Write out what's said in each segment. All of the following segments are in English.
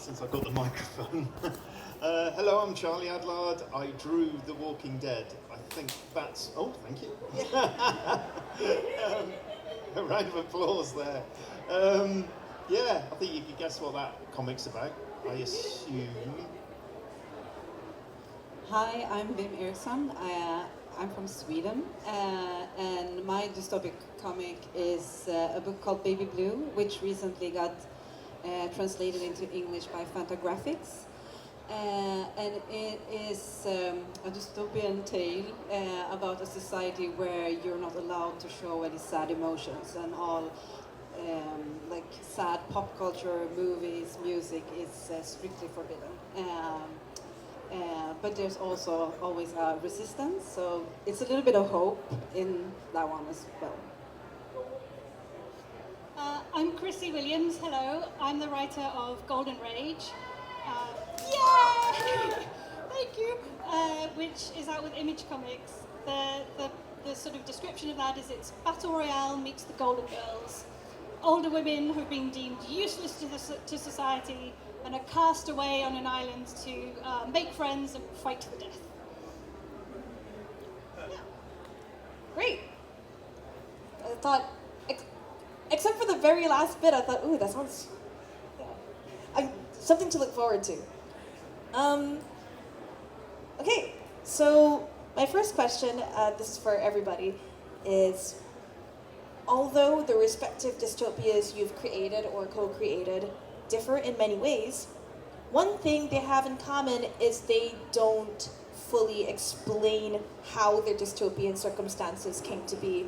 start since I've got the microphone. Hello, I'm Charlie Adlard. I drew The Walking Dead. I think that's... Oh, thank you. A round of applause there. Yeah, I think you could guess what that comic's about, I assume. Hi, I'm Bim Eriksson. I'm from Sweden, and my dystopic comic is a book called Baby Blue, which recently got translated into English by Fantagraphics. And it is a dystopian tale about a society where you're not allowed to show any sad emotions, and all like sad pop culture, movies, music is strictly forbidden. But there's also always a resistance, so it's a little bit of hope in that one as well. I'm Chrissy Williams, hello. I'm the writer of Golden Rage. Yay! Thank you! Which is out with Image Comics. The sort of description of that is it's Battle Royale meets the Golden Girls. Older women who've been deemed useless to society and are cast away on an island to make friends and fight to the death. Yeah. Great. I thought, except for the very last bit, I thought, ooh, that sounds something to look forward to. Okay, so my first question, this is for everybody, is although the respective dystopias you've created or co-created differ in many ways, one thing they have in common is they don't fully explain how their dystopian circumstances came to be.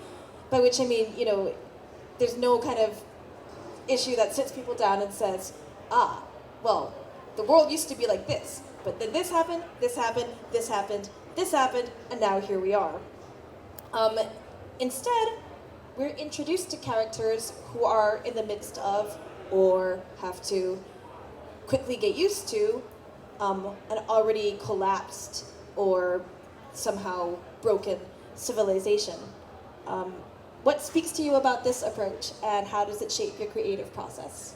By which I mean, you know, there's no kind of issue that sits people down and says, well, the world used to be like this, but then this happened, this happened, this happened, this happened, and now here we are. Instead, we're introduced to characters who are in the midst of, or have to quickly get used to, an already collapsed or somehow broken civilization. What speaks to you about this approach, and how does it shape your creative process?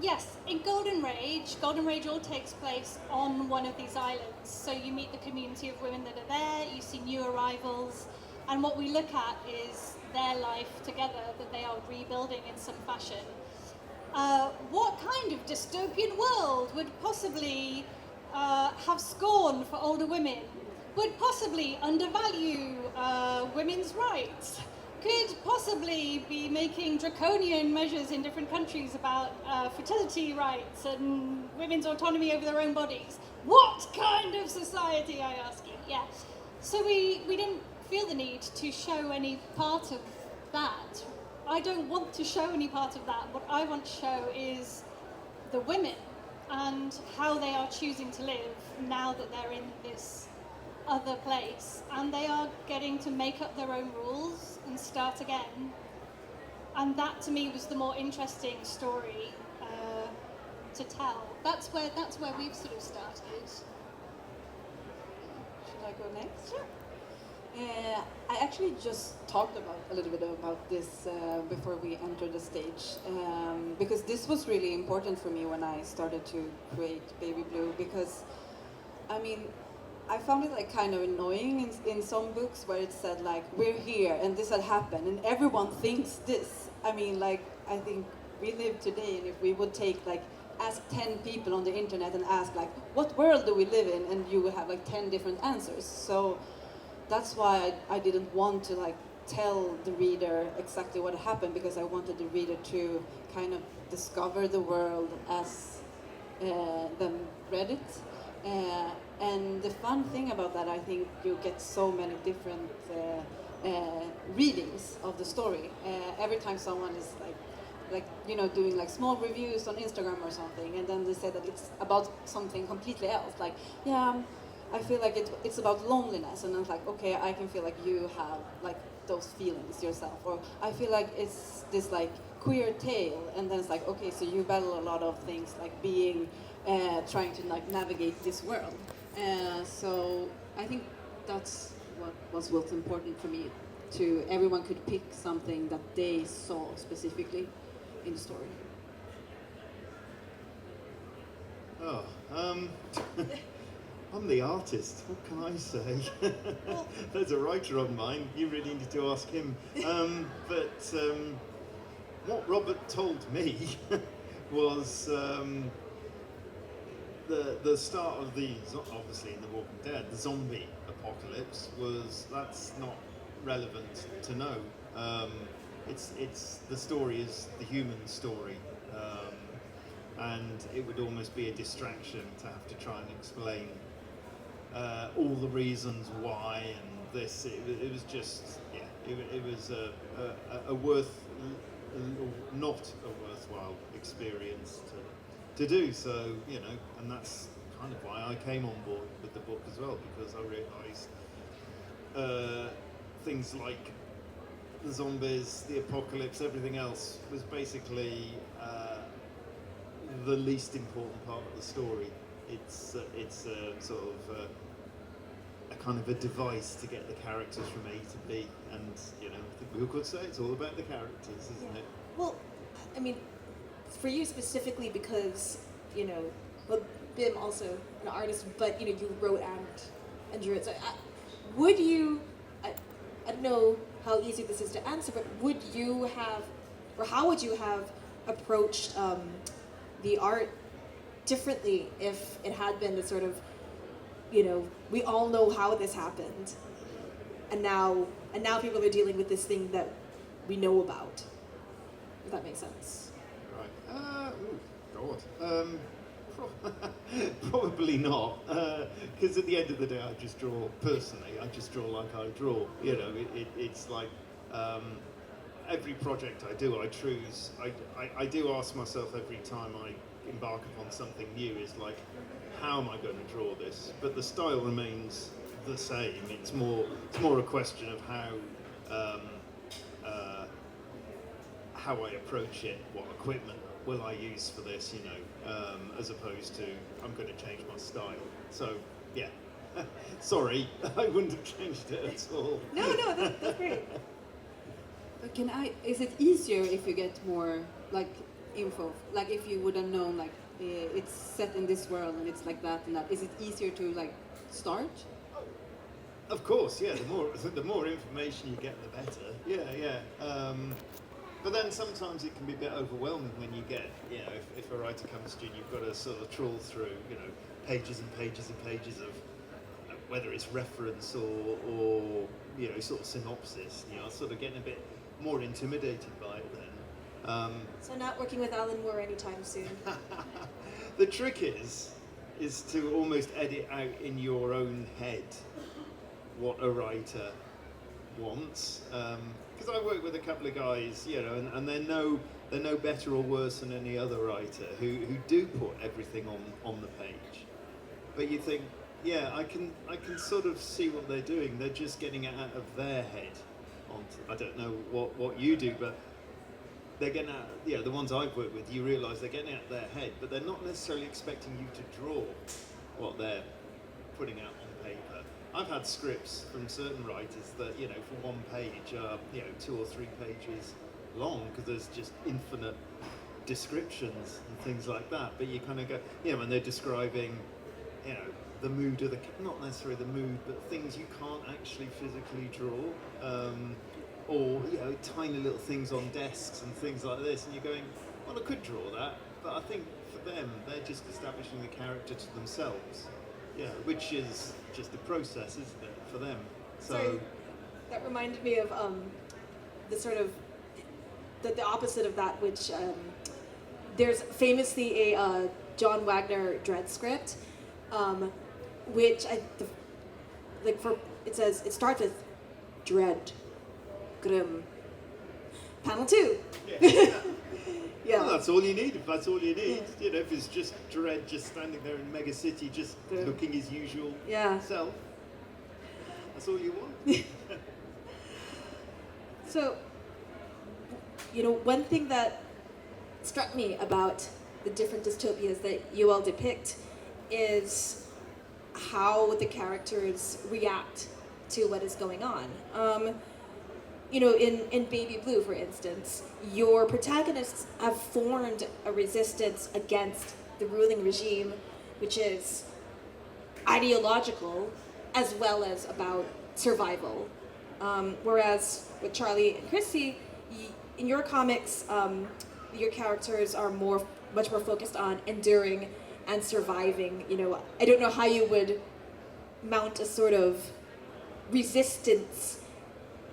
Yes, in Golden Rage all takes place on one of these islands. So you meet the community of women that are there, you see new arrivals, and what we look at is their life together, that they are rebuilding in some fashion. What kind of dystopian world would possibly have scorn for older women? Would possibly undervalue women's rights? Could possibly be making draconian measures in different countries about fertility rights and women's autonomy over their own bodies. What kind of society, I ask you? Yeah. So we didn't feel the need to show any part of that. I don't want to show any part of that. What I want to show is the women and how they are choosing to live now that they're in this other place, and they are getting to make up their own rules and start again. And that to me was the more interesting story to tell. That's where we've sort of started. Should I go next? Sure. I actually just talked a little bit about this before we entered the stage, because this was really important for me when I started to create Baby Blue, because I mean, I found it like kind of annoying in some books where it said like, we're here and this had happened and everyone thinks this. I mean, like, I think we live today, and if we would take like, ask 10 people on the internet and ask like, what world do we live in? And you would have like 10 different answers. So that's why I didn't want to like tell the reader exactly what happened, because I wanted the reader to kind of discover the world as them read it. And the fun thing about that, I think you get so many different readings of the story. Every time someone is like you know, doing like small reviews on Instagram or something, and then they say that it's about something completely else. Like, yeah, I feel like it's about loneliness, and I'm like, okay, I can feel like you have like those feelings yourself, or I feel like it's this like queer tale, and then it's like, okay, so you battle a lot of things like being trying to like navigate this world. So I think that's what was important for me to everyone could pick something that they saw specifically in the story. Oh, I'm the artist. What can I say? There's a writer on mine. You really need to ask him. What Robert told me was the start of the, obviously in The Walking Dead, the zombie apocalypse that's not relevant to know. It's the story is the human story. And it would almost be a distraction to have to try and explain all the reasons why and this. It was just, yeah, it was not a worthwhile experience to do. So, you know, and that's kind of why I came on board with the book as well, because I realised things like the zombies, the apocalypse, everything else was basically the least important part of the story. It's a sort of a kind of a device to get the characters from A to B, and you know, I think we could say it's all about the characters, isn't it? Well, I mean, for you specifically, because you know, well, Bim also an artist, but you know, you wrote and drew it. So, would you? I don't know how easy this is to answer, but would you have, or how would you have approached the art differently if it had been the sort of, you know, we all know how this happened, and now people are dealing with this thing that we know about. If that makes sense. Right. God. Probably not, because at the end of the day, I just draw personally. I just draw like I draw. You know, it's like every project I do, I choose. I do ask myself every time I embark upon something new, is like, how am I going to draw this? But the style remains the same. It's more a question of how I approach it, what equipment will I use for this, you know, as opposed to I'm going to change my style. So yeah, sorry, I wouldn't have changed it at all. No, that's great. But is it easier if you get more like info? Like if you would have known like it's set in this world and it's like that and that, is it easier to like start? Of course, yeah, the more information you get, the better. Yeah. But then sometimes it can be a bit overwhelming when you get, you know, if a writer comes to you and you've got to sort of trawl through, you know, pages and pages and pages of whether it's reference or you know, sort of synopsis, you know, sort of getting a bit more intimidated by it then. So not working with Alan Moore anytime soon. The trick is to almost edit out in your own head what a writer wants. Because I work with a couple of guys, you know, and they're no better or worse than any other writer who do put everything on the page. But you think, yeah, I can sort of see what they're doing. They're just getting it out of their head. I don't know what you do, but they're getting out. Yeah, the ones I've worked with, you realise they're getting out of their head, but they're not necessarily expecting you to draw what they're putting out on paper. I've had scripts from certain writers that, you know, for one page are, you know, 2 or 3 pages long because there's just infinite descriptions and things like that. But you kind of go, you know, when they're describing, you know, the mood of not necessarily the mood, but things you can't actually physically draw, or, you know, tiny little things on desks and things like this, and you're going, well, I could draw that, but I think for them, they're just establishing the character to themselves, yeah, which is just a process, isn't it, for them? So that reminded me of the sort of the opposite of that, which there's famously a John Wagner Dread script, which it says, it starts with Dread, Grim, panel 2. Yeah. Yeah. Well, that's all you need. If that's all you need, you know, if it's just Dread just standing there in Mega City, just looking his usual self, that's all you want. So, you know, one thing that struck me about the different dystopias that you all depict is how the characters react to what is going on. you know, in Baby Blue, for instance, your protagonists have formed a resistance against the ruling regime, which is ideological as well as about survival. Whereas with Charlie and Chrissy, in your comics, your characters are much more focused on enduring and surviving. You know, I don't know how you would mount a sort of resistance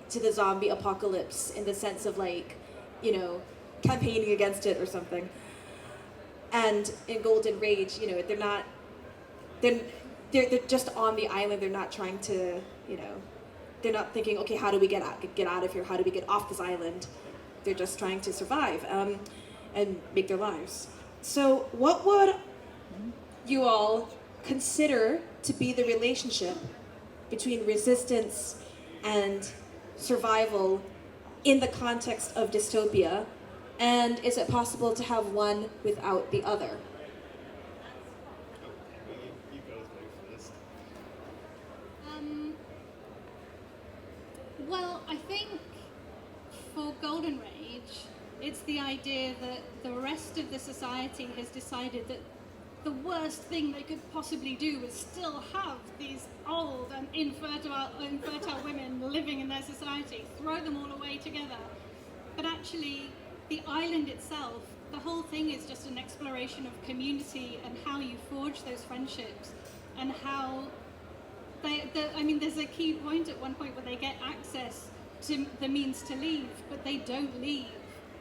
to the zombie apocalypse in the sense of, like, you know, campaigning against it or something. And in Golden Rage, you know, they're just on the island. They're not trying to, you know, they're not thinking, okay, how do we get out of here? How do we get off this island? They're just trying to survive and make their lives. So what would you all consider to be the relationship between resistance and survival in the context of dystopia? And is it possible to have one without the other? You guys go first. Well, I think for Golden Rage, it's the idea that the rest of the society has decided that the worst thing they could possibly do is still have these old and infertile women living in their society, throw them all away together. But actually, the island itself, the whole thing is just an exploration of community and how you forge those friendships and how there's a key point at one point where they get access to the means to leave, but they don't leave.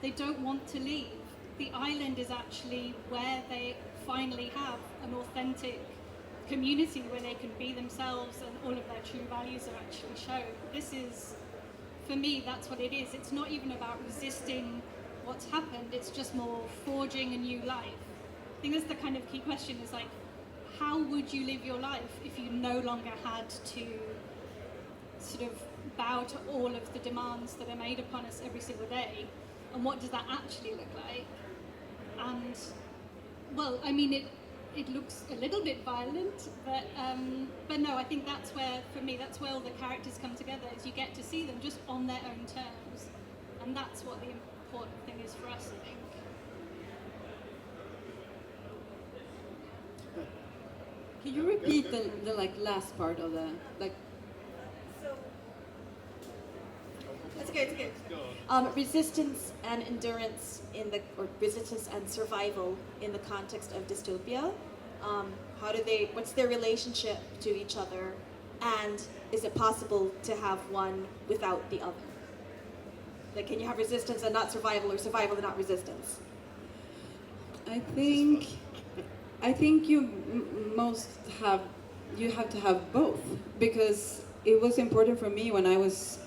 They don't want to leave. The island is actually where they finally have an authentic community where they can be themselves and all of their true values are actually shown. This is, for me, that's what it is. It's not even about resisting what's happened, it's just more forging a new life. I think that's the kind of key question, is like, how would you live your life if you no longer had to sort of bow to all of the demands that are made upon us every single day? And what does that actually look like? And, well, I mean, it looks a little bit violent, but no, I think that's where, for me, that's where all the characters come together, is you get to see them just on their own terms. And that's what the important thing is for us, I think. Can you repeat the like last part of the like? It's okay. Resistance and endurance or resistance and survival in the context of dystopia. What's their relationship to each other, and is it possible to have one without the other? Like, can you have resistance and not survival, or survival and not resistance? I think you have to have both, because it was important for me when I was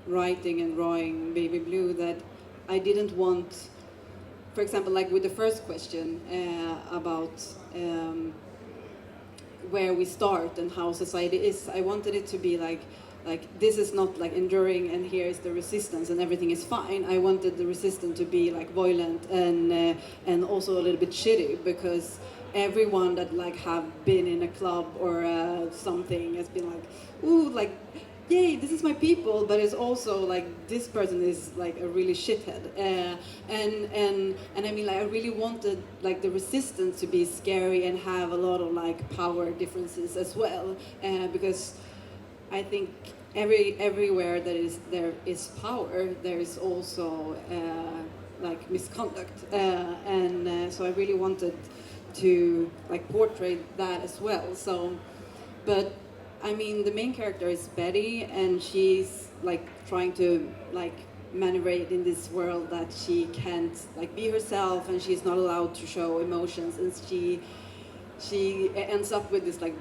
writing and drawing Baby Blue that I didn't want, for example, like with the first question about where we start and how society is, I wanted it to be like this is not like enduring and here is the resistance and everything is fine. I wanted the resistance to be like violent and also a little bit shitty, because everyone that like have been in a club or something has been like, ooh, like, yay, this is my people, but it's also like this person is like a really shithead, and I mean, like, I really wanted like the resistance to be scary and have a lot of like power differences as well, because I think everywhere there is power, there is also like misconduct, and so I really wanted to like portray that as well. So, but I mean, the main character is Betty, and she's like trying to like maneuver in this world that she can't like be herself, and she's not allowed to show emotions, and she ends up with this like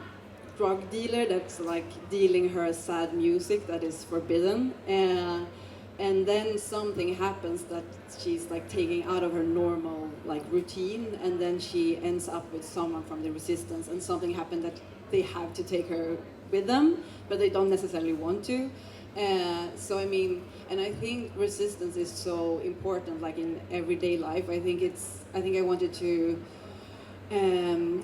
drug dealer that's like dealing her sad music that is forbidden, and then something happens that she's like taking out of her normal like routine, and then she ends up with someone from the resistance, and something happened that they have to take her with them, but they don't necessarily want to. So I mean, and I think resistance is so important, like in everyday life. I think I wanted to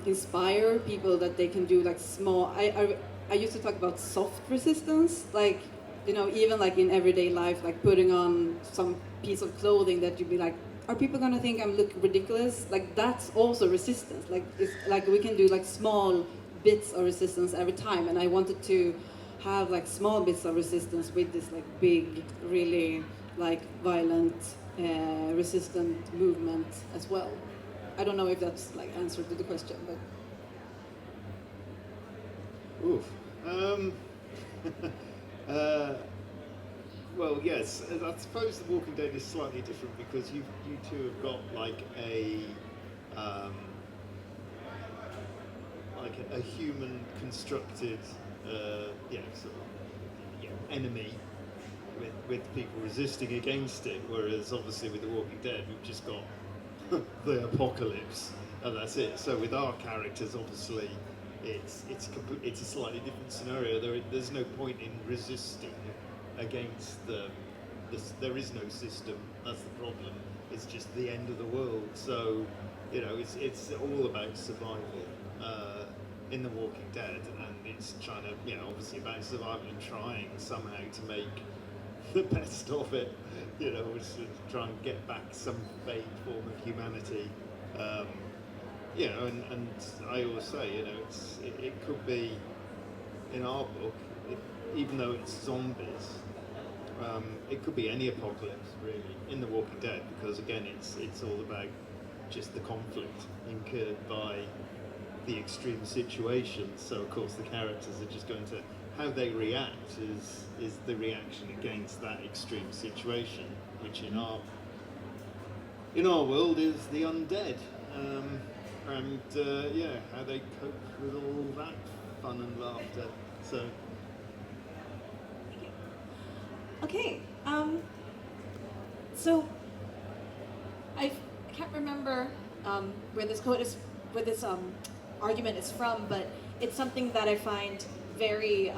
inspire people that they can do like small. I used to talk about soft resistance, like you know, even like in everyday life, like putting on some piece of clothing that you'd be like, are people gonna think I'm look ridiculous? Like that's also resistance. Like it's like we can do like small bits of resistance every time, and I wanted to have like small bits of resistance with this like big, really like violent, resistant movement as well. I don't know if that's like answer to the question, but. Oof. Well, yes. I suppose The Walking Dead is slightly different because you two have got like a human constructed sort of, enemy with people resisting against it. Whereas obviously with The Walking Dead we've just got the apocalypse and that's it. So with our characters, obviously. It's a slightly different scenario. There's no point in resisting against there is no system. That's the problem. It's just the end of the world. So, you know, it's all about survival in The Walking Dead, and it's trying to, obviously about survival and trying somehow to make the best of it. You know, to try and get back some vague form of humanity. And I always say, it could be, in our book, even though it's zombies, it could be any apocalypse, really, in The Walking Dead, because, again, it's all about just the conflict incurred by the extreme situations. So, of course, the characters are just going to, how they react is the reaction against that extreme situation, which in our world is the undead. And how they cope with all that fun and laughter. So. Okay. So I can't remember where this quote is, where this argument is from, but it's something that I find very,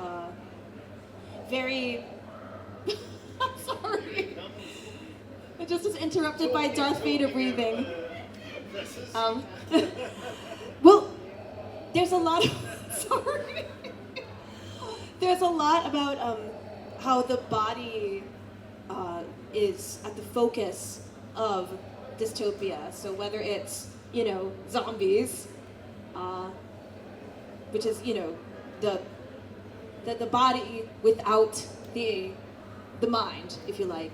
very. I'm sorry. I just was interrupted by Darth Vader breathing. Well, there's a lot of, sorry. There's a lot about how the body is at the focus of dystopia. So whether it's, zombies, which is, the body without the mind, if you like.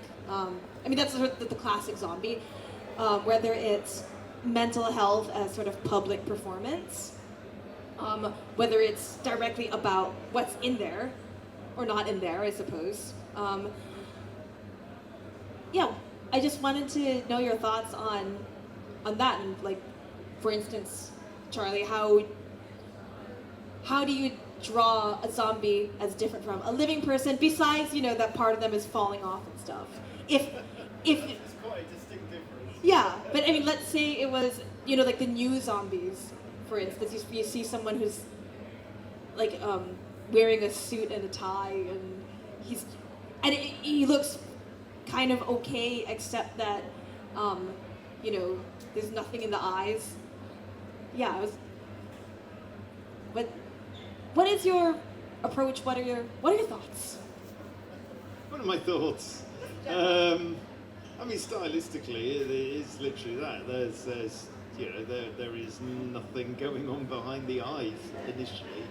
That's sort of the classic zombie. Whether it's mental health as sort of public performance, whether it's directly about what's in there or not in there, I suppose. I just wanted to know your thoughts on that, and like, for instance, Charlie, how do you draw a zombie as different from a living person, besides, that part of them is falling off and stuff? If It's quite a distinct difference. yeah, but I mean, let's say it was, like the new zombies, for instance. You see someone who's like wearing a suit and a tie, and he looks kind of okay, except that there's nothing in the eyes. Yeah, what is your approach? What are your thoughts? What are my thoughts? Stylistically, it is literally that. There's there is nothing going on behind the eyes initially.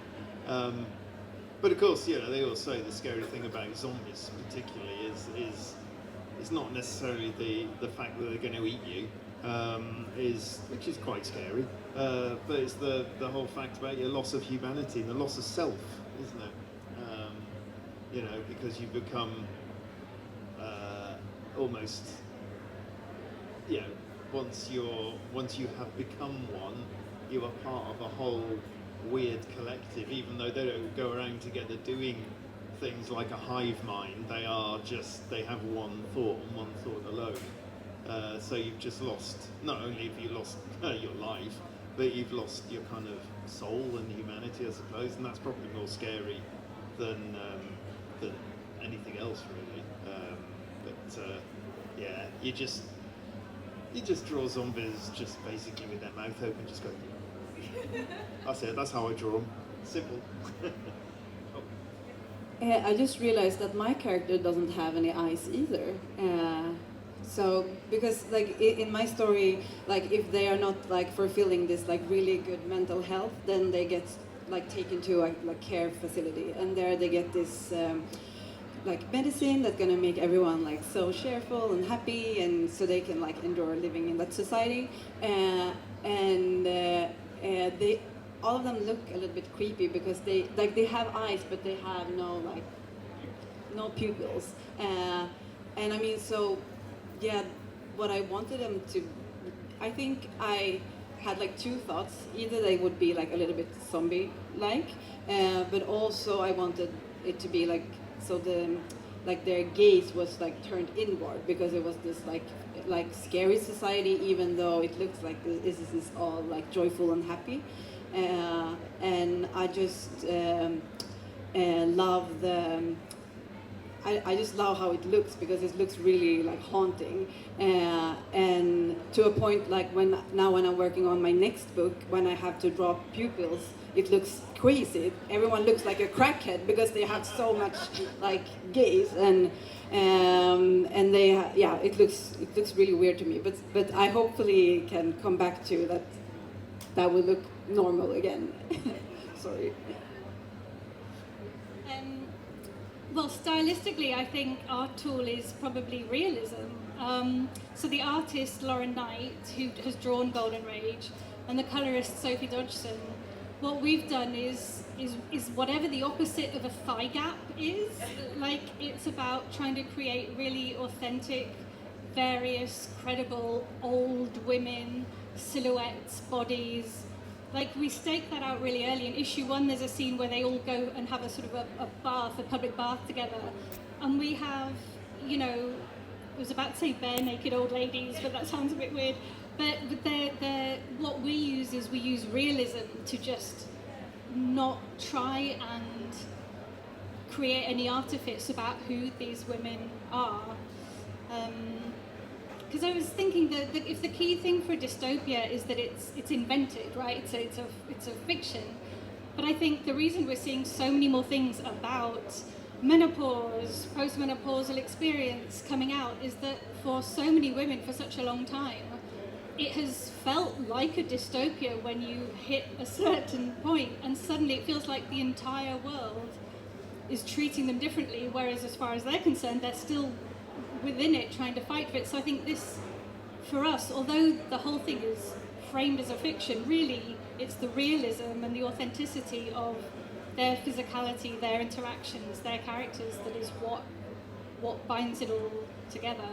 But of course, they all say the scary thing about zombies, particularly, is not necessarily the fact that they're going to eat you, which is quite scary. But it's the whole fact about your loss of humanity and the loss of self, isn't it? Because you become almost, once you have become one, you are part of a whole weird collective. Even though they don't go around together doing things like a hive mind, they have one thought and one thought alone. So you've just lost. Not only have you lost your life, but you've lost your kind of soul and humanity, I suppose, and that's probably more scary than anything else, really. You just draw zombies just basically with their mouth open, just go. That's it. That's how I draw them. Simple. I just realized that my character doesn't have any eyes either. So because like in my story, like if they are not like fulfilling this like really good mental health, then they get like taken to a like care facility, and there they get this like medicine that's gonna make everyone like so cheerful and happy, and so they can like endure living in that society. They all of them look a little bit creepy because they have eyes, but they have no pupils. And I mean, so yeah, what I wanted them to, I think I had like two thoughts. Either they would be like a little bit zombie-like, but also I wanted it to be like, so their gaze was like turned inward, because it was this like scary society, even though it looks like this is all like joyful and happy. And I just love I just love how it looks, because it looks really like haunting, and to a point like when I'm working on my next book, when I have to draw pupils, it looks crazy. Everyone looks like a crackhead because they have so much like gaze, and they it looks really weird to me. But I hopefully can come back to that will look normal again. Sorry. Well, stylistically, I think our tool is probably realism. So the artist Lauren Knight, who has drawn Golden Rage, and the colorist Sophie Dodgson, what we've done is whatever the opposite of a thigh gap is. Like, it's about trying to create really authentic, various, credible old women silhouettes, bodies. Like, we staked that out really early. In issue 1, there's a scene where they all go and have a sort of a bath, a public bath together. And we have, you know, I was about to say bare naked old ladies, but that sounds a bit weird. But what we use is we use realism to just not try and create any artifice about who these women are. Because I was thinking that if the key thing for dystopia is that it's invented, right? It's a fiction. But I think the reason we're seeing so many more things about menopause, postmenopausal experience coming out is that for so many women for such a long time, it has felt like a dystopia when you hit a certain point, and suddenly it feels like the entire world is treating them differently, whereas as far as they're concerned, they're still within it trying to fight for it. So I think this, for us, although the whole thing is framed as a fiction, really it's the realism and the authenticity of their physicality, their interactions, their characters that is what binds it all together.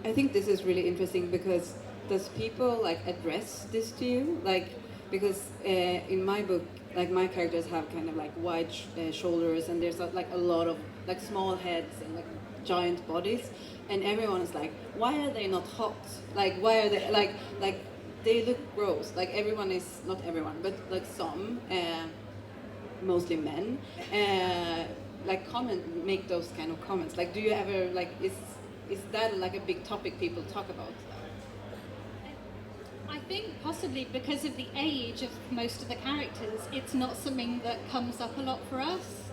I think this is really interesting, because does people like address this to you? Like, because in my book, like my characters have kind of like wide shoulders, and there's like a lot of like small heads and like giant bodies, and everyone is like, why are they not hot? Like, why are they like they look gross? Like, everyone is, not everyone, but like some, mostly men, like make those kind of comments. Like, do you ever like is that like a big topic people talk about? I think possibly because of the age of most of the characters, it's not something that comes up a lot for us.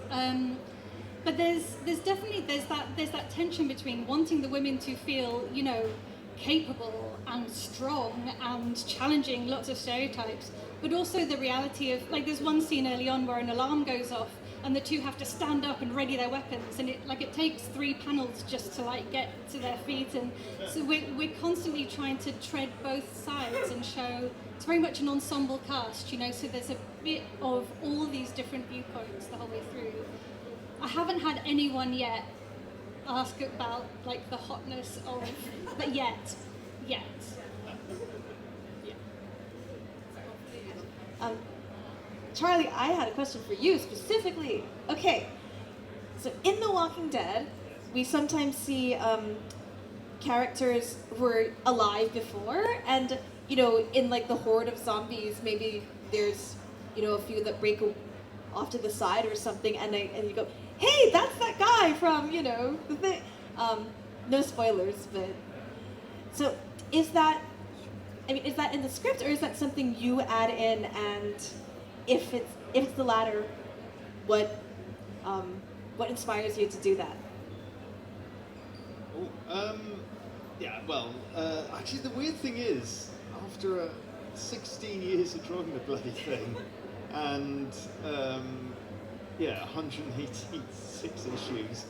But there's definitely that tension between wanting the women to feel, you know, capable and strong and challenging lots of stereotypes, but also the reality of, like, there's one scene early on where an alarm goes off and the two have to stand up and ready their weapons, and it takes 3 panels just to like get to their feet, and so we're constantly trying to tread both sides and show it's very much an ensemble cast, you know, so there's a bit of all these different viewpoints the whole way through. I haven't had anyone yet ask about like the hotness of, but yet. Yeah. Charlie, I had a question for you specifically. Okay, so in The Walking Dead, we sometimes see characters who were alive before, and, you know, in like the horde of zombies, maybe there's, you know, a few that break off to the side or something, and you go, hey, that's that guy from, you know, the thing. No spoilers, but so is that I mean, is that in the script, or is that something you add in? And if it's the latter, what inspires you to do that? Oh, yeah, well, actually the weird thing is, after 16 years of drawing the bloody thing, and 186 issues,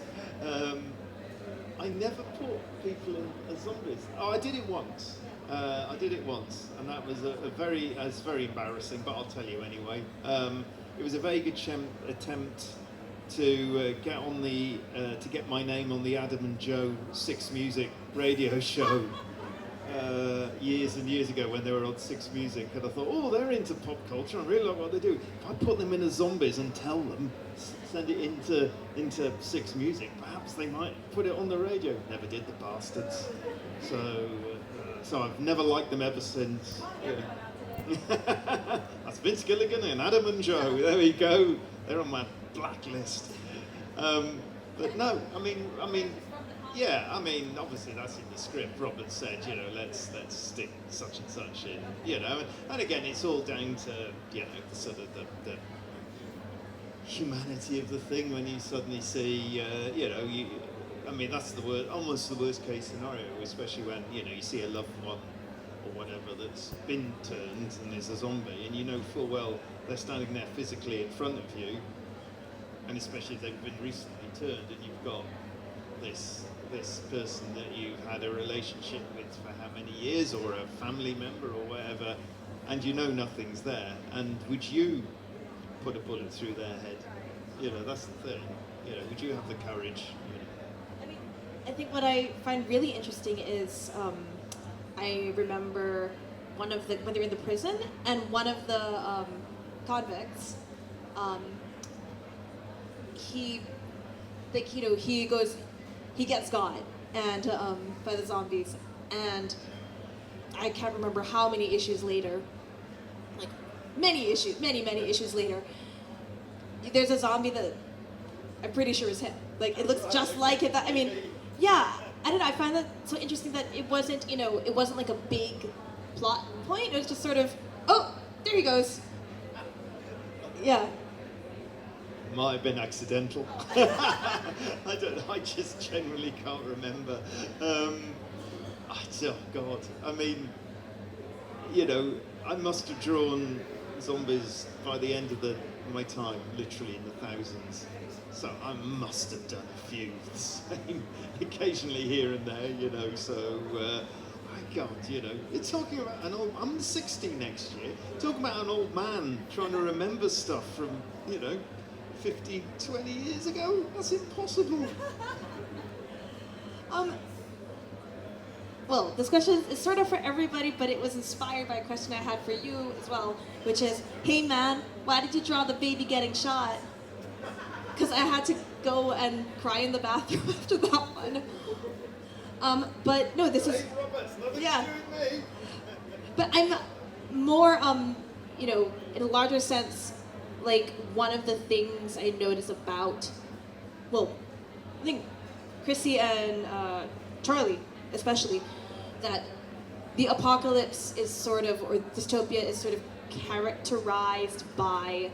I never put people in as zombies. Oh, I did it once. And that was very embarrassing, but I'll tell you anyway. It was a vague attempt to get my name on the Adam and Joe Six Music radio show years and years ago when they were on Six Music, and I thought, oh, they're into pop culture, I really like what they do. If I put them in as zombies and tell them, send it into Six Music, perhaps they might put it on the radio. Never did, the bastards. So I've never liked them ever since. Yeah. That's Vince Gilligan and Adam and Joe. There we go. They're on my blacklist. But no, I mean, obviously that's in the script. Robert said, let's stick such and such in, and again, it's all down to, the sort of the humanity of the thing when you suddenly see, that's almost the worst case scenario, especially when, you see a loved one or whatever that's been turned and is a zombie, and you know full well they're standing there physically in front of you, and especially if they've been recently turned and you've got this person that you've had a relationship with for how many years, or a family member or whatever, and nothing's there, and would you put a bullet through their head? That's the thing. Would you have the courage? I mean, I think what I find really interesting is I remember when they're in the prison, and one of the convicts, he gets got and by the zombies, and I can't remember how many issues later, like many issues later, there's a zombie that I'm pretty sure is him. Like, it looks just like it. I mean, yeah, I don't know, I find that so interesting that it wasn't like a big plot point. It was just sort of, oh, there he goes. Yeah. Might have been accidental. I don't know, I just generally can't remember. Oh God, I mean, I must have drawn zombies by the end of my time, literally in the thousands. So I must have done a few the same, occasionally here and there, so I can't, you're talking about I'm 60 next year, talking about an old man trying to remember stuff from, 15, 20 years ago? That's impossible. Well, this question is sort of for everybody, but it was inspired by a question I had for you as well, which is, hey man, why did you draw the baby getting shot? Because I had to go and cry in the bathroom after that one. But no, this is... Hey, Robert, nothing yeah. to do with me. But I'm more, in a larger sense, like, one of the things I notice about, well, I think Chrissy and Charlie especially, that the apocalypse is sort of, or dystopia is sort of characterized by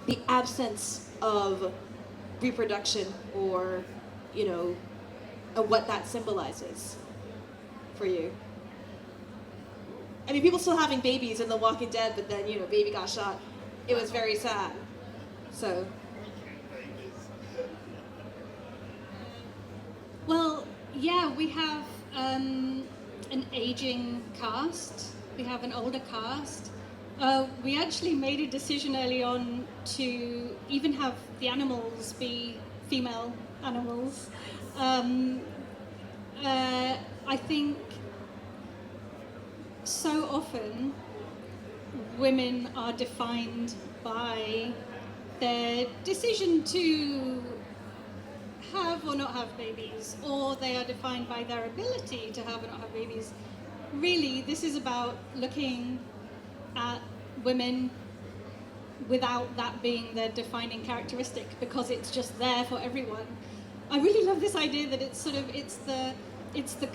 the absence of reproduction, or, what that symbolizes for you. I mean, people still having babies in The Walking Dead, but then, baby got shot. It was very sad. So. Well, yeah, we have an aging cast. We have an older cast. We actually made a decision early on to even have the animals be female animals. I think so often women are defined by their decision to have or not have babies, or they are defined by their ability to have or not have babies. Really, this is about looking at women without that being their defining characteristic, because it's just there for everyone. I really love this idea that it's the it's the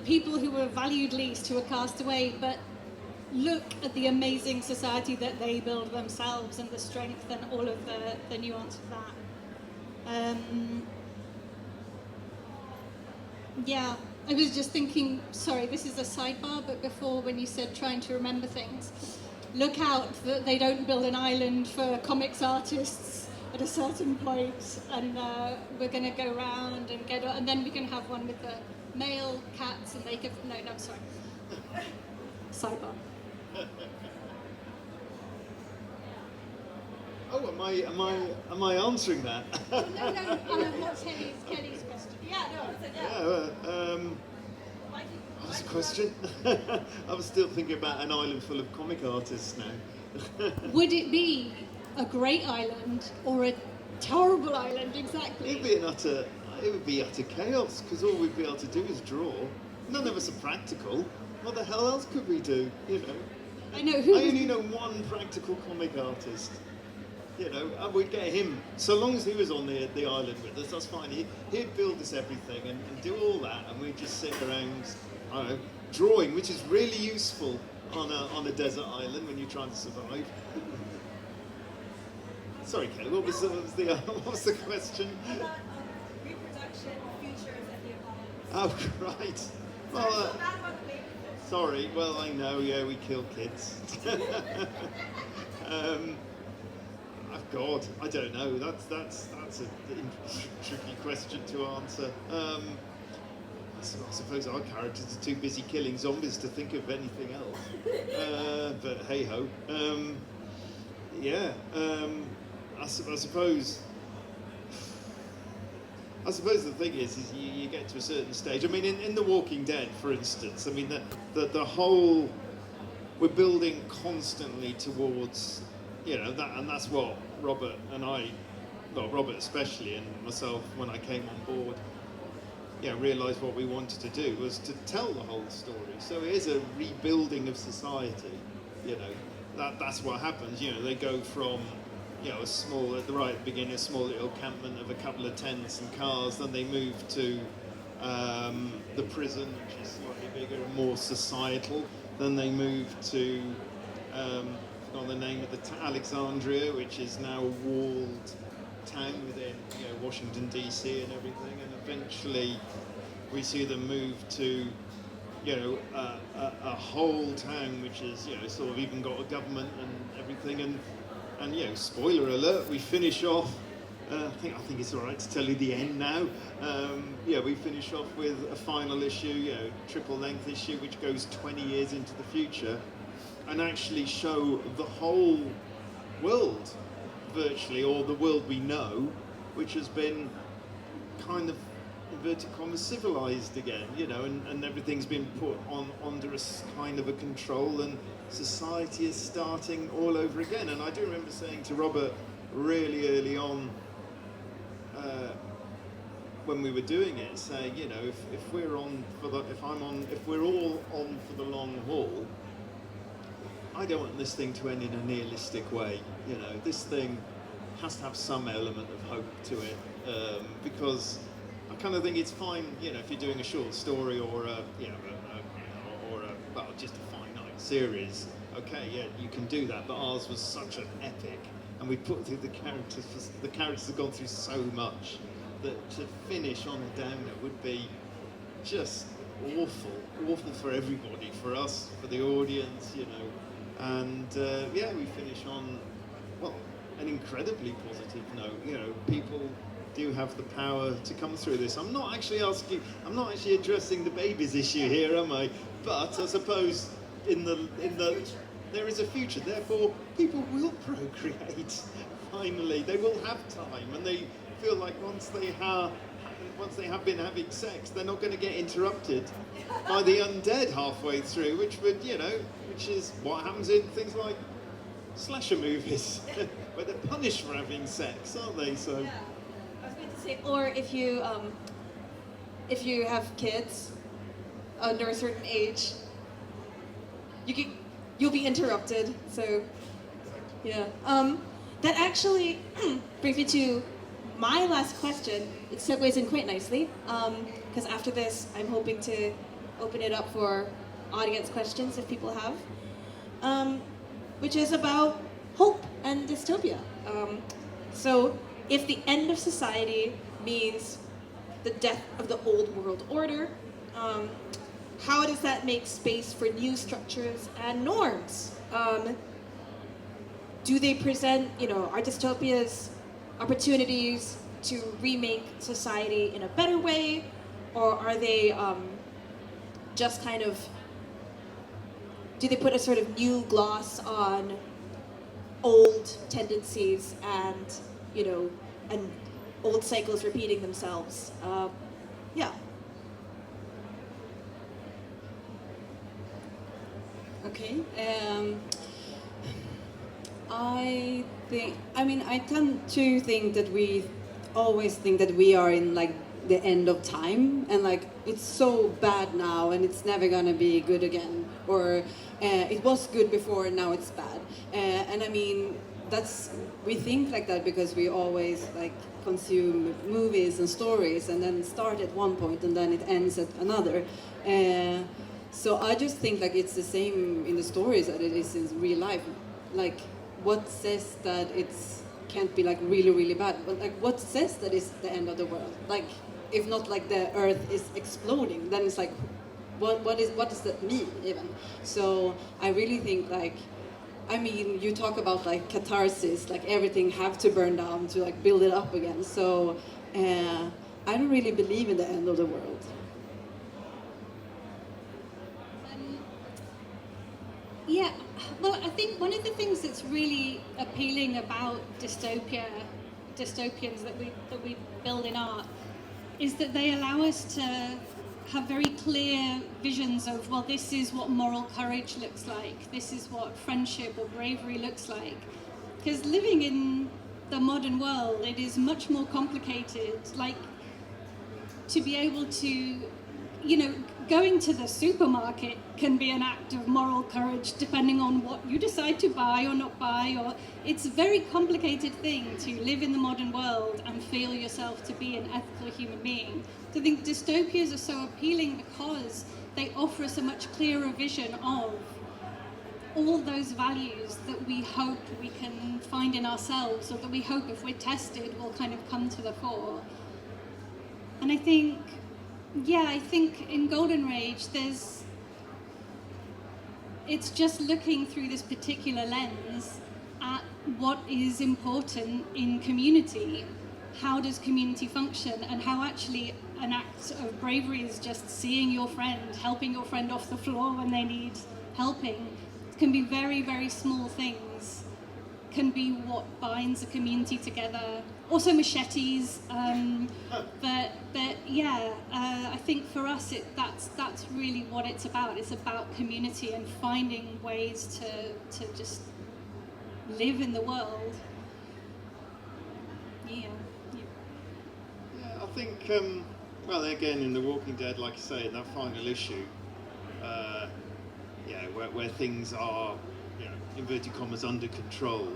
people who were valued least who are cast away, but look at the amazing society that they build themselves and the strength and all of the nuance of that. Yeah, I was just thinking, sorry, this is a sidebar, but before when you said trying to remember things, look out that they don't build an island for comics artists at a certain point, and we're going to go around and then we can have one with the male cats and they can, no, sorry. Sidebar. Oh, am I answering that? No, what's Kelly's question? Yeah, no, I said yeah. What was the question? I was still thinking about an island full of comic artists now. Would it be a great island or a terrible island, exactly? It would be utter chaos, because all we'd be able to do is draw. None of us are practical. What the hell else could we do, you know? I know I only know one practical comic artist. You know, and we'd get him, so long as he was on the island with us, that's fine. He'd build us everything and do all that, and we'd just sit around, I don't know, drawing, which is really useful on a desert island when you're trying to survive. Sorry, Kelly, what was the question? About reproduction, futures, and the environment. Oh, right. Well, sorry, well, I know, yeah, we kill kids. God, I don't know. That's a tricky question to answer. I suppose our characters are too busy killing zombies to think of anything else. But hey ho. I suppose the thing is you get to a certain stage. I mean, in The Walking Dead, for instance, I mean the whole, we're building constantly towards, you know, that, and that's what Robert and I, well, Robert especially, and myself, when I came on board, realised what we wanted to do was to tell the whole story. So it is a rebuilding of society, you know. That's what happens, you know, they go from, you know, a small, at the right beginning, a small little encampment of a couple of tents and cars, then they move to the prison, which is slightly bigger and more societal, then they move to, the name of the Alexandria, which is now a walled town within, you know, Washington DC and everything, and eventually we see them move to, you know, a whole town which is, you know, sort of even got a government and everything, and you know, spoiler alert, we finish off. I think it's all right to tell you the end now. We finish off with a final issue, you know, triple length issue, which goes 20 years into the future, and actually show the whole world, virtually, or the world we know, which has been kind of, inverted commas, civilized again, you know, and everything's been put under a kind of a control, and society is starting all over again. And I do remember saying to Robert really early on, when we were doing it, saying, you know, if we're all on for the long haul, I don't want this thing to end in a nihilistic way. You know, this thing has to have some element of hope to it, because I kind of think it's fine, you know, if you're doing a short story or just a finite series. Okay, yeah, you can do that, but ours was such an epic, and we put through the characters have gone through so much that to finish on a downer would be just awful for everybody, for us, for the audience, you know. And we finish on, well, an incredibly positive note. You know, people do have the power to come through this. I'm not actually addressing the babies issue here, am I? But I suppose there is a future. Therefore, people will procreate. Finally, they will have time, and they feel like once they have been having sex, they're not going to get interrupted by the undead halfway through, which is what happens in things like slasher movies, where they're punished for having sex, aren't they? So. Yeah, I was going to say, or if you have kids under a certain age, you'll be interrupted. So, yeah. That actually brings me to my last question, it segues in quite nicely, because after this, I'm hoping to open it up for audience questions if people have, which is about hope and dystopia. So, if the end of society means the death of the old world order, how does that make space for new structures and norms? Do they present, are dystopias opportunities to remake society in a better way, or are they just kind of, do they put a sort of new gloss on old tendencies and, and old cycles repeating themselves? Yeah. Okay. I tend to think that we always think that we are in like the end of time, and like it's so bad now and it's never gonna be good again, or it was good before and now it's bad. And I mean, we think like that because we always like consume movies and stories, and then start at one point and then it ends at another. So I just think like it's the same in the stories that it is in real life. Like, what says that it's can't be like really, really bad? But like, what says that it's the end of the world? Like, if not like the Earth is exploding, then it's like, what does that mean even? So I really think like, I mean, you talk about like catharsis, like everything have to burn down to like build it up again. So I don't really believe in the end of the world. Yeah, well, I think one of the things that's really appealing about dystopians that we build in art is that they allow us to have very clear visions of, well, this is what moral courage looks like, this is what friendship or bravery looks like. Because living in the modern world, it is much more complicated. Like, to be able to, going to the supermarket can be an act of moral courage depending on what you decide to buy or not buy, or it's a very complicated thing to live in the modern world and feel yourself to be an ethical human being. So I think dystopias are so appealing because they offer us a much clearer vision of all those values that we hope we can find in ourselves, or that we hope if we're tested will kind of come to the fore. And I think in Golden Rage, it's just looking through this particular lens at what is important in community. How does community function, and how actually an act of bravery is just seeing your friend, helping your friend off the floor when they need helping. It can be very, very small things, can be what binds a community together. Also machetes, but yeah, I think for us that's really what it's about. It's about community and finding ways to just live in the world. Yeah, I think, well, again, in The Walking Dead, like you say, that final issue, where things are, inverted commas, under control.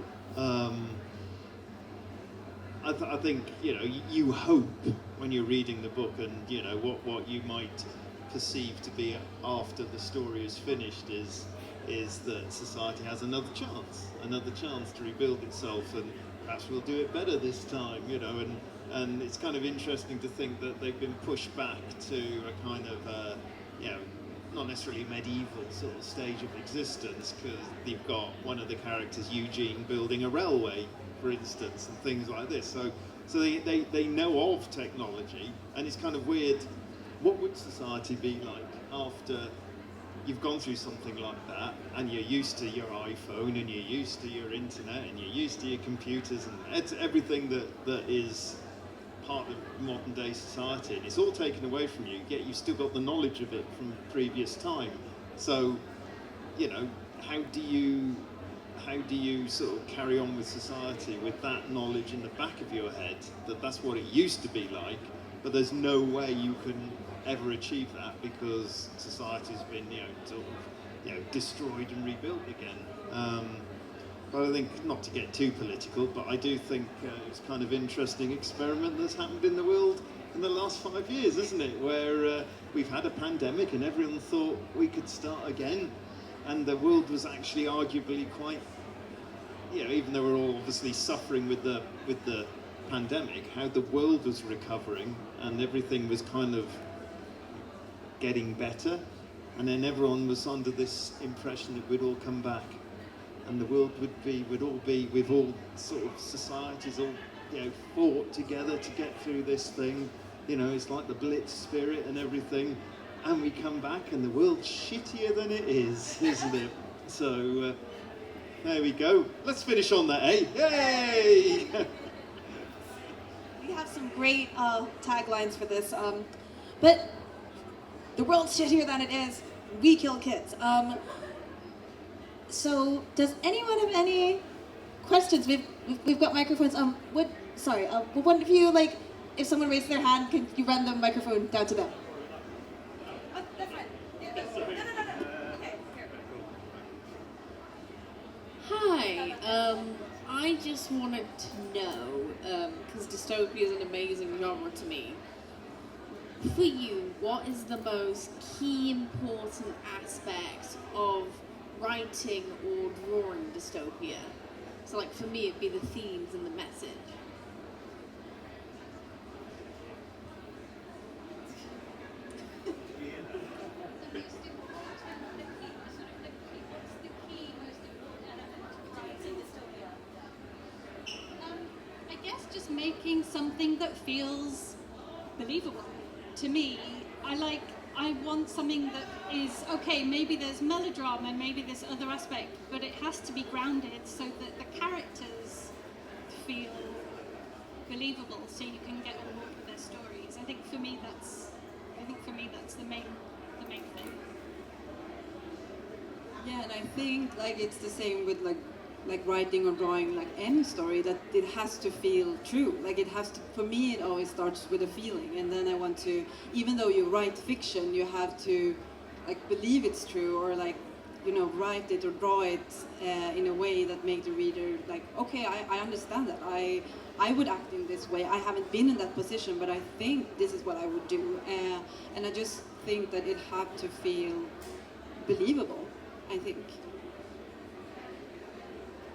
I think, you hope when you're reading the book, and, what you might perceive to be after the story is finished is that society has another chance to rebuild itself, and perhaps we'll do it better this time, and it's kind of interesting to think that they've been pushed back to a kind of, not necessarily medieval sort of stage of existence, because you've got one of the characters, Eugene, building a railway, for instance, and things like this. So they know of technology, and it's kind of weird. What would society be like after you've gone through something like that, and you're used to your iPhone, and you're used to your internet, and you're used to your computers, and it's everything that is part of modern day society, and it's all taken away from you, yet you've still got the knowledge of it from previous time. So, how do you sort of carry on with society with that knowledge in the back of your head, that's what it used to be like, but there's no way you can ever achieve that because society's been, destroyed and rebuilt again. But I think, not to get too political, but I do think it's kind of interesting experiment that's happened in the world in the last 5 years, isn't it? Where we've had a pandemic and everyone thought we could start again, and the world was actually arguably quite, you know, even though we're all obviously suffering with the pandemic, how the world was recovering and everything was kind of getting better, and then everyone was under this impression that we'd all come back. And the world would all be, with all sort of societies all, you know, fought together to get through this thing. You know, it's like the Blitz spirit and everything. And we come back and the world's shittier than it is, isn't it? So, there we go. Let's finish on that, eh? Yay! We have some great taglines for this. But the world's shittier than it is. We kill kids. So, does anyone have any questions? We've got microphones. Would one of you, like, if someone raised their hand, could you run the microphone down to them? Oh, that's right. No. Okay, here. Hi. I just wanted to know, because dystopia is an amazing genre to me. For you, what is the most key important aspect of writing or drawing dystopia? So, like, for me, it'd be the themes and the message. I guess just making something that feels believable. To me, I want something that is, okay, maybe there's melodrama, maybe there's other aspect, but it has to be grounded so that the characters feel believable, so you can get on board with their stories. I think for me that's the main thing. Yeah, and I think like it's the same with like writing or drawing, like any story, that it has to feel true. Like it has to, for me it always starts with a feeling, and then I want to, even though you write fiction, you have to like believe it's true, or like, you know, write it or draw it in a way that makes the reader like, okay, I understand that. I would act in this way. I haven't been in that position, but I think this is what I would do. And I just think that it had to feel believable, I think.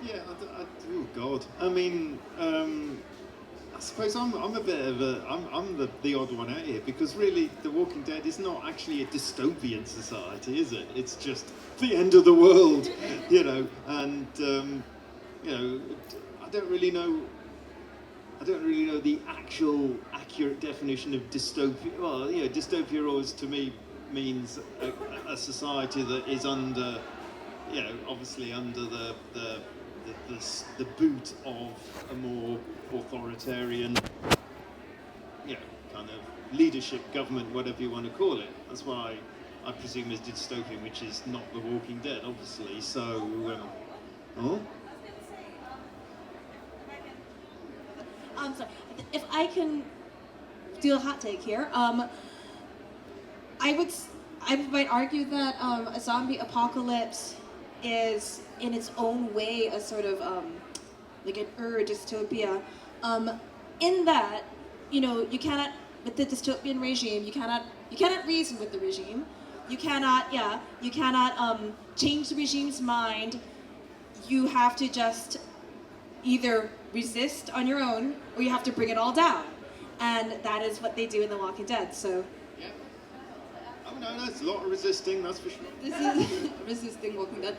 Yeah, oh God. I mean, I suppose I'm a bit of I'm the odd one out here, because really The Walking Dead is not actually a dystopian society, is it? It's just the end of the world, you know, and, you know, I don't really know the actual accurate definition of dystopia. Well, you know, dystopia always to me means a society that is under, you know, obviously under the boot of a more authoritarian, you know, kind of leadership, government, whatever you want to call it. That's why I presume is dystopian, which is not The Walking Dead, obviously. So, Sorry. If I can do a hot take here, I might argue that a zombie apocalypse is in its own way a sort of like an dystopia, in that, you know, you cannot, with the dystopian regime, you cannot reason with the regime, you cannot change the regime's mind. You have to just either resist on your own, or you have to bring it all down, and that is what they do in The Walking Dead. So. yeah. Oh no, there's a lot of resisting, that's for sure. This is resisting Walking Dead.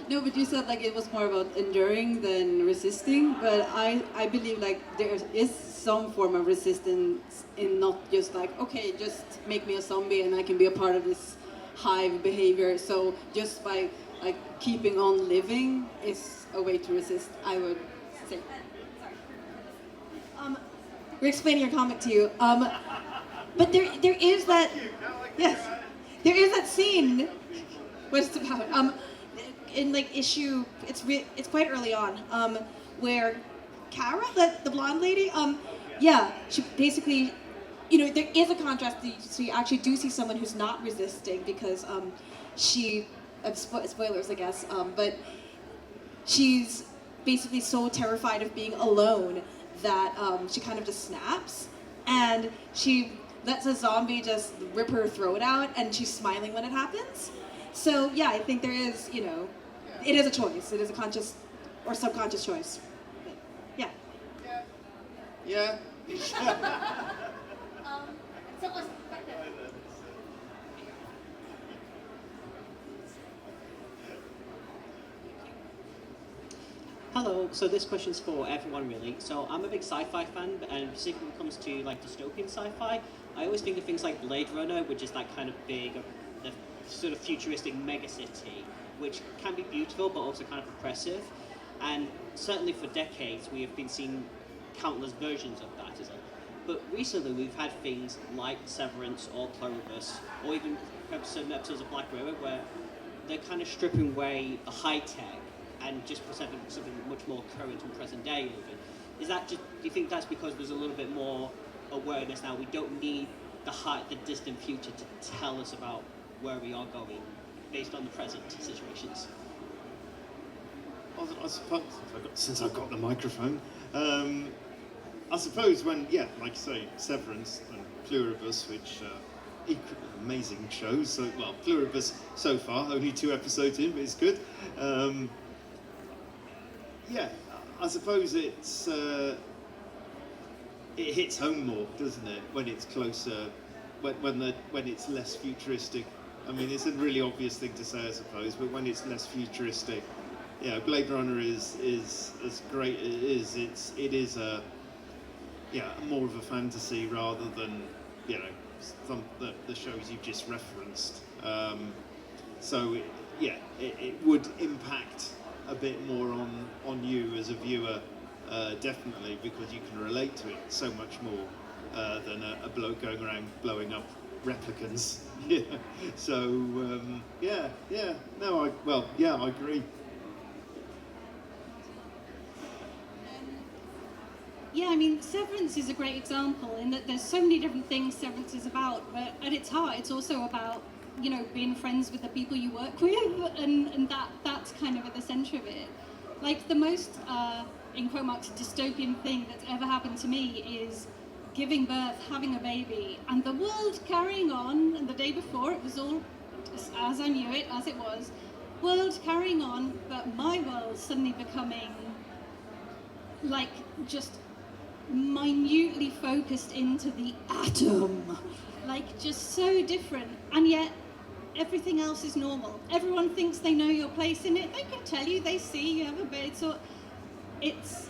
No, but you said like it was more about enduring than resisting, but I believe like there is some form of resistance in not just like, okay, just make me a zombie and I can be a part of this hive behavior. So just by like keeping on living is a way to resist, I would say. We're explaining your comic to you, but there is that. Yes, there is that scene. What it's about? In like issue, it's quite early on, where Kara, the blonde lady, yeah, she basically, you know, there is a contrast. So you actually do see someone who's not resisting because she, spoilers, I guess, but she's basically so terrified of being alone that she kind of just snaps, and she lets a zombie just rip her throat out, and she's smiling when it happens. So yeah, I think there is, you know, it is a choice. It is a conscious or subconscious choice. But, yeah. Yeah. Someone's back there. Hello, so this question's for everyone really. So I'm a big sci-fi fan, and particularly when it comes to like dystopian sci-fi, I always think of things like Blade Runner, which is that kind of big, the sort of futuristic megacity, which can be beautiful but also kind of oppressive. And certainly for decades we have been seeing countless versions of that, isn't it? But recently we've had things like Severance or Pluribus, or even perhaps certain episodes of Black Mirror where they're kind of stripping away the high tech and just presenting something much more current and present day even. Is that just, do you think that's because there's a little bit more awareness now? We don't need the distant future to tell us about where we are going based on the present situations? I suppose, since I've got the microphone, I suppose when, yeah, like you say, Severance and Pluribus, which equally amazing shows. So, well, Pluribus so far, only 2 episodes in, but it's good. Yeah, I suppose it hits home more, doesn't it, when it's closer, when it's less futuristic. I mean, it's a really obvious thing to say, I suppose, but when it's less futuristic, yeah, Blade Runner is as great as it is. It is a more of a fantasy rather than, you know, some the shows you've just referenced. So it would impact a bit more on you as a viewer, definitely, because you can relate to it so much more than a bloke going around blowing up replicants. Yeah. So I agree. Yeah, I mean, Severance is a great example in that there's so many different things Severance is about, but at its heart, it's also about, you know, being friends with the people you work with, and that's kind of at the center of it. Like, the most, in quote marks, dystopian thing that's ever happened to me is giving birth, having a baby, and the world carrying on, and the day before it was all as I knew it, as it was, world carrying on, but my world suddenly becoming, like, just minutely focused into the atom, like just so different, and yet everything else is normal. Everyone thinks they know your place in it. They can tell you, they see you have a bed, so it's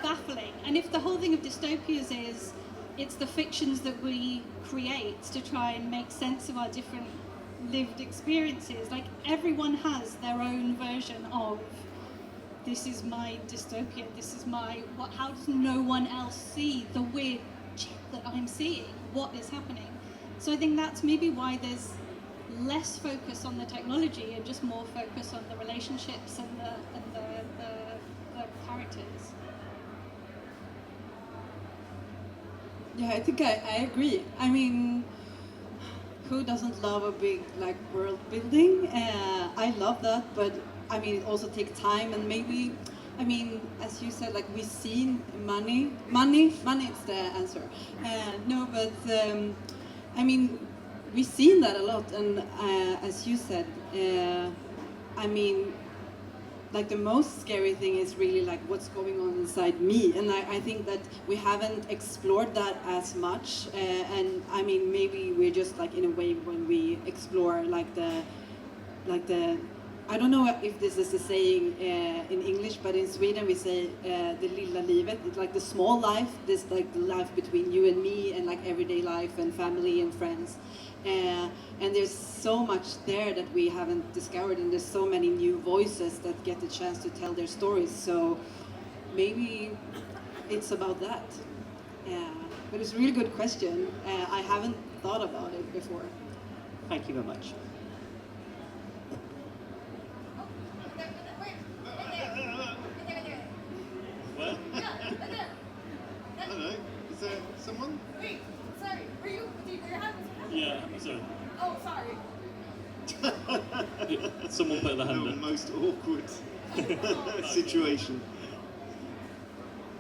baffling. And if the whole thing of dystopias is it's the fictions that we create to try and make sense of our different lived experiences, like everyone has their own version of this is my dystopia, this is my, how does no one else see the weird shit that I'm seeing? What is happening? So I think that's maybe why there's less focus on the technology and just more focus on the relationships and the characters. Yeah, I think I agree. I mean, who doesn't love a big like world building? I love that, but I mean, it also takes time, and maybe, I mean, as you said, like we've seen money is the answer. No, but I mean, we've seen that a lot, and as you said, I mean, like the most scary thing is really like what's going on inside me, and I think that we haven't explored that as much, and I mean, maybe we're just like in a way when we explore like the I don't know if this is a saying in English, but in Sweden we say the lilla livet. It's like the small life, this like the life between you and me, and like everyday life and family and friends. And there's so much there that we haven't discovered, and there's so many new voices that get the chance to tell their stories. So maybe it's about that. But it's a really good question. I haven't thought about it before. Thank you very much. What? I don't know. Is there someone? Wait, sorry. Were you? Your hand was. Yeah, sorry. Oh, sorry. Someone put their hand No, up. most awkward. situation.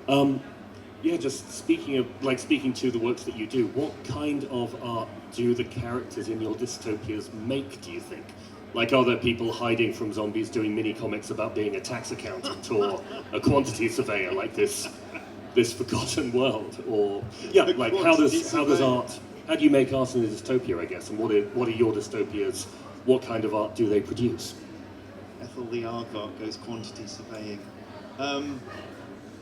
Yeah, just speaking to the works that you do, what kind of art do the characters in your dystopias make, do you think? Like, are there people hiding from zombies doing mini comics about being a tax accountant or a quantity surveyor, like this forgotten world? Or yeah, like how do you make art in a dystopia, I guess, and what are your dystopias? What kind of art do they produce? Ethel the Aardvark goes quantity surveying.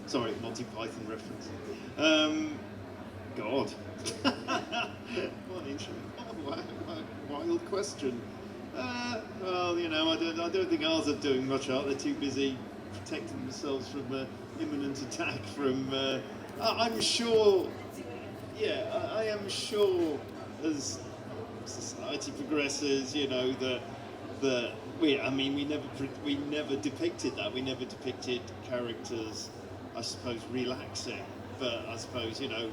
Sorry, Monty Python reference. God. What an interesting, wild question. Well, you know, I don't think ours are doing much art. They're too busy protecting themselves from imminent attack from. I'm sure. Yeah, I am sure as society progresses, you know, we never depicted that. We never depicted characters, I suppose, relaxing. But I suppose, you know,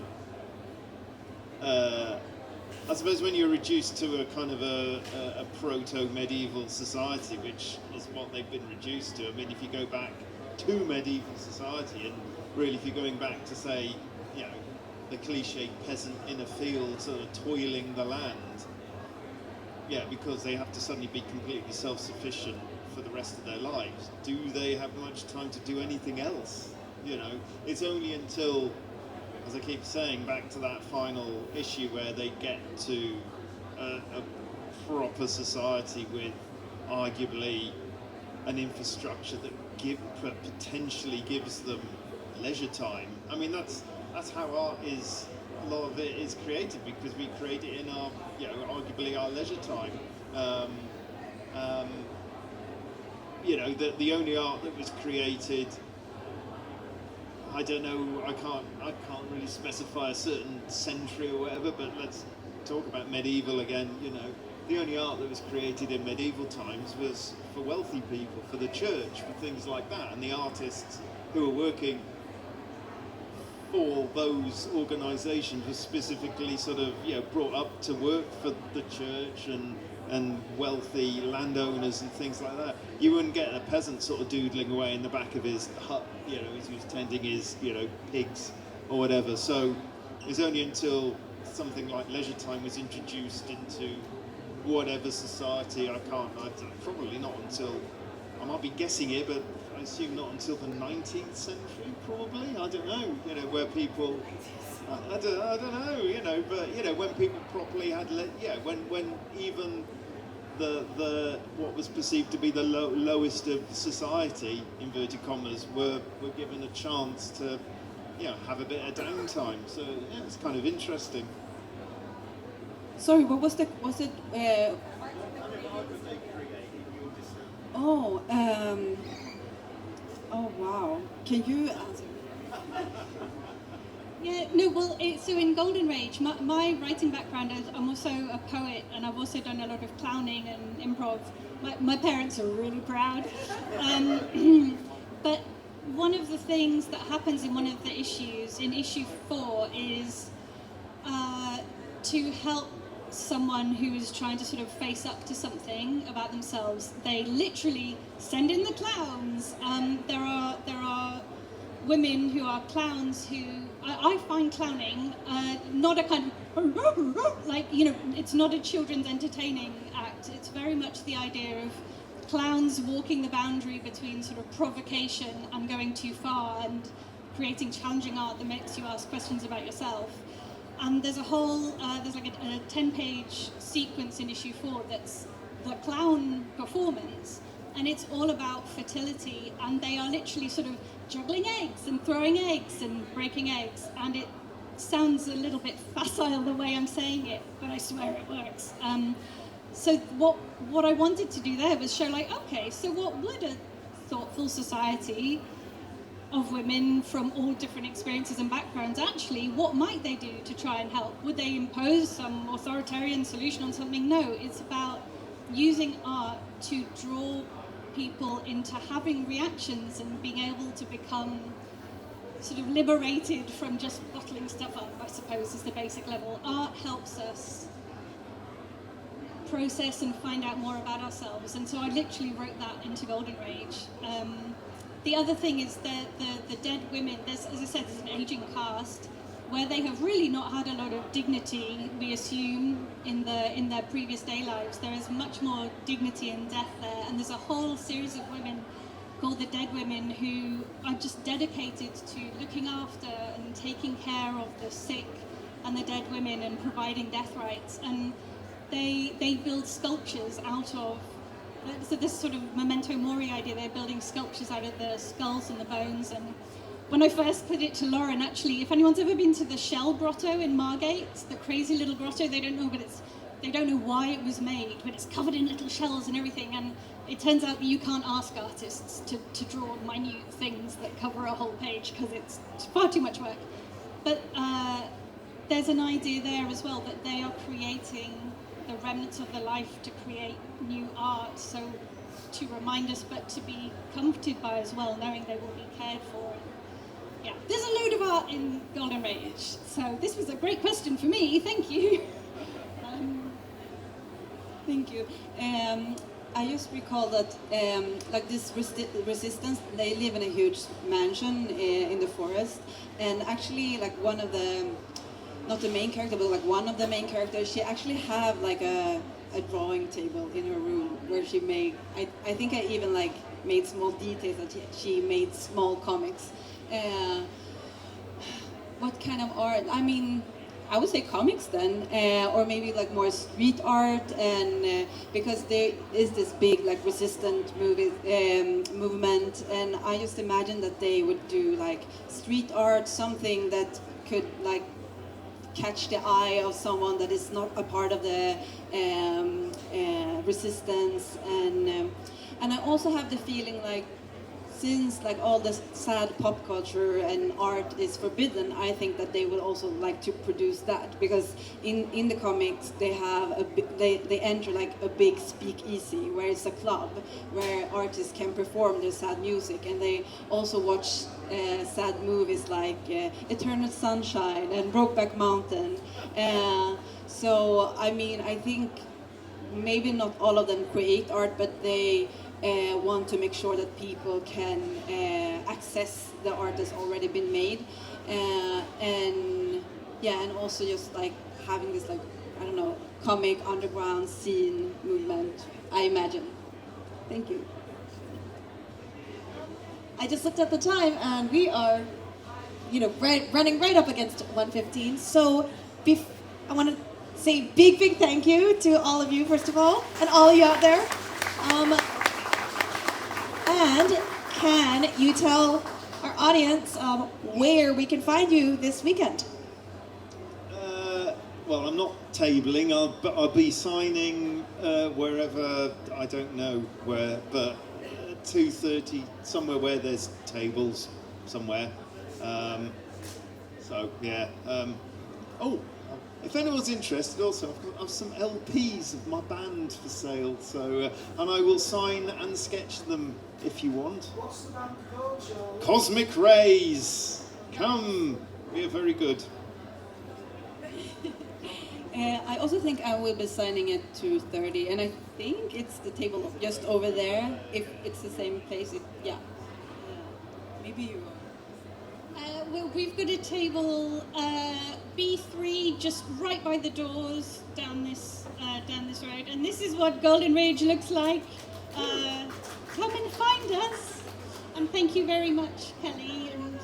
I suppose when you're reduced to a kind of a proto-medieval society, which is what they've been reduced to. I mean, if you go back to medieval society, and really if you're going back to, say, you know, the cliched peasant in a field sort of toiling the land, yeah, because they have to suddenly be completely self-sufficient for the rest of their lives. Do they have much time to do anything else? You know, it's only until, as I keep saying, back to that final issue where they get to a proper society with arguably an infrastructure that potentially gives them leisure time. I mean, that's how art is. A lot of it is created because we create it in our, you know, arguably our leisure time. You know, the only art that was created, I don't know, I can't really specify a certain century or whatever, but let's talk about medieval again. You know, the only art that was created in medieval times was for wealthy people, for the church, for things like that, and the artists who were working for those organisations were specifically sort of, you know, brought up to work for the church and wealthy landowners and things like that. You wouldn't get a peasant sort of doodling away in the back of his hut, you know, as he was tending his, you know, pigs or whatever. So it's only until something like leisure time was introduced into whatever society, probably not until, I might be guessing here, but I assume not until the 19th century, probably. I don't know, you know, where people, I don't know, you know, but, you know, when people properly had, when even the what was perceived to be the lowest of society, inverted commas, were given a chance to, you know, have a bit of downtime. So yeah, it's kind of interesting. Sorry, what was it? Oh wow! Can you answer? Yeah, no, well, so in Golden Rage, my writing background is I'm also a poet, and I've also done a lot of clowning and improv. My parents are really proud. But one of the things that happens in one of the issues, in issue 4, is to help someone who is trying to sort of face up to something about themselves. They literally send in the clowns. There are women who are clowns who I find clowning not a kind of like, you know, it's not a children's entertaining act. It's very much the idea of clowns walking the boundary between sort of provocation and going too far and creating challenging art that makes you ask questions about yourself. And there's a whole, there's like a 10-page sequence in issue 4 that's the clown performance, and it's all about fertility, and they are literally sort of juggling eggs and throwing eggs and breaking eggs, and it sounds a little bit facile the way I'm saying it, but I swear it works. So what I wanted to do there was show, like, okay, so what would a thoughtful society of women from all different experiences and backgrounds, actually, what might they do to try and help? Would they impose some authoritarian solution on something? No, it's about using art to draw people into having reactions and being able to become sort of liberated from just bottling stuff up, I suppose, is the basic level. Art helps us process and find out more about ourselves. And so I literally wrote that into Golden Rage. The other thing is that the dead women, as I said, there's an aging cast where they have really not had a lot of dignity, we assume, in their previous day lives. There is much more dignity in death there, and there's a whole series of women called the Dead Women who are just dedicated to looking after and taking care of the sick and the dead women and providing death rites. And they build sculptures out of, so this sort of memento mori idea, they're building sculptures out of the skulls and the bones. And when I first put it to Lauren, actually, if anyone's ever been to the Shell Grotto in Margate, the crazy little grotto, they don't know, they don't know why it was made, but it's covered in little shells and everything. And it turns out that you can't ask artists to draw minute things that cover a whole page because it's far too much work. But there's an idea there as well that they are creating the remnants of the life to create new art, so to remind us, but to be comforted by as well, knowing they will be cared for. Yeah, there's a load of art in Golden Rage, so this was a great question for me. Thank you. Thank you. I just recall that, like this resistance, they live in a huge mansion in the forest, and actually, like one of the, not the main character, but like one of the main characters, she actually have like a drawing table in her room where she made, I think I even like made small details that she made small comics. What kind of art? I mean, I would say comics then, or maybe like more street art, and because there is this big like resistant movement, and I just imagine that they would do like street art, something that could like catch the eye of someone that is not a part of the resistance, and I also have the feeling like, since like all this sad pop culture and art is forbidden, I think that they would also like to produce that, because in the comics they have they enter like a big speakeasy where it's a club where artists can perform their sad music, and they also watch sad movies like Eternal Sunshine and Brokeback Mountain. So I mean, I think maybe not all of them create art, but they want to make sure that people can access the art that's already been made, and yeah, and also just like having this like, I don't know, comic underground scene movement, I imagine. Thank you. I just looked at the time, and we are, running right up against 1:15. So I want to say big thank you to all of you, first of all, and all of you out there. And can you tell our audience where we can find you this weekend? Well, I'm not tabling, but I'll be signing wherever, I don't know where, but 2:30, somewhere where there's tables, somewhere. So, yeah. Oh, if anyone's interested, also, I've got some LPs of my band for sale, so, and I will sign and sketch them if you want. What's the band called, Charlie? Cosmic Rays! Come! We are very good. I also think I will be signing at 2:30, and I think it's the table just over there. If it's the same place, yeah. Maybe you are. Well, we've got a table B3 just right by the doors down this road, and this is what Golden Rage looks like. Come and find us, and thank you very much, Kelly and